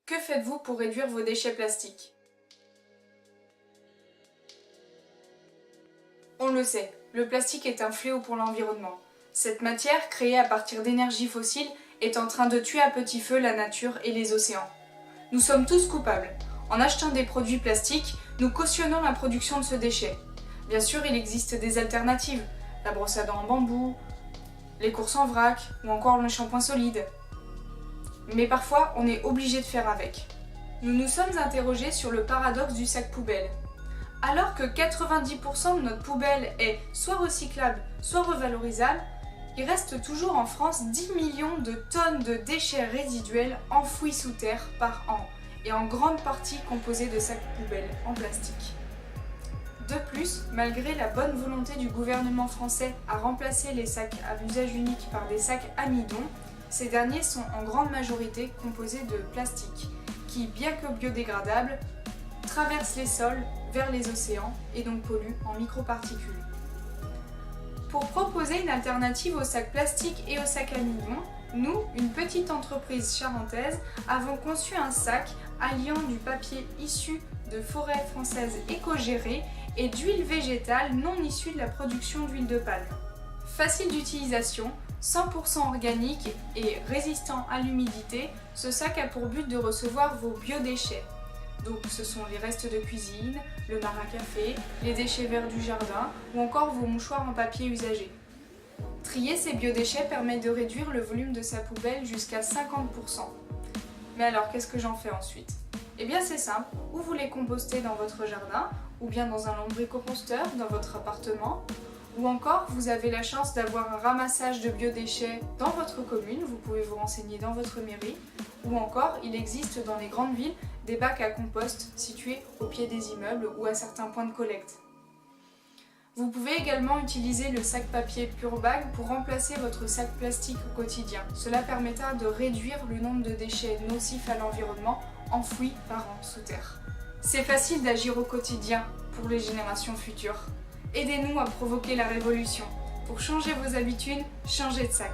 Que faites-vous pour réduire vos déchets plastiques? On le sait, le plastique est un fléau pour l'environnement. Cette matière, créée à partir d'énergie fossile, est en train de tuer à petit feu la nature et les océans. Nous sommes tous coupables. En achetant des produits plastiques, nous cautionnons la production de ce déchet. Bien sûr, il existe des alternatives, la brosse à dents en bambou, les courses en vrac ou encore le shampoing solide. Mais parfois, on est obligé de faire avec. Nous nous sommes interrogés sur le paradoxe du sac poubelle. Alors que 90% de notre poubelle est soit recyclable, soit revalorisable, il reste toujours en France 10 millions de tonnes de déchets résiduels enfouis sous terre par an, et en grande partie composés de sacs poubelles en plastique. De plus, malgré la bonne volonté du gouvernement français à remplacer les sacs à usage unique par des sacs amidon, ces derniers sont en grande majorité composés de plastique, qui, bien que biodégradables, traversent les sols vers les océans et donc polluent en microparticules. Pour proposer une alternative aux sacs plastiques et aux sacs amidon, nous, une petite entreprise charentaise, avons conçu un sac alliant du papier issu de forêts françaises éco-gérées et d'huile végétale non issue de la production d'huile de palme. Facile d'utilisation, 100% organique et résistant à l'humidité, ce sac a pour but de recevoir vos biodéchets. Donc ce sont les restes de cuisine, le marc à café, les déchets verts du jardin ou encore vos mouchoirs en papier usagés. Trier ces biodéchets permet de réduire le volume de sa poubelle jusqu'à 50%. Mais alors qu'est-ce que j'en fais ensuite? Eh bien c'est simple, ou vous les compostez dans votre jardin, ou bien dans un lombricomposteur dans votre appartement, ou encore vous avez la chance d'avoir un ramassage de biodéchets dans votre commune, vous pouvez vous renseigner dans votre mairie, ou encore il existe dans les grandes villes des bacs à compost situés au pied des immeubles ou à certains points de collecte. Vous pouvez également utiliser le sac papier PureBag pour remplacer votre sac plastique au quotidien. Cela permettra de réduire le nombre de déchets nocifs à l'environnement enfouis par an sous terre. C'est facile d'agir au quotidien pour les générations futures. Aidez-nous à provoquer la révolution. Pour changer vos habitudes, changez de sac.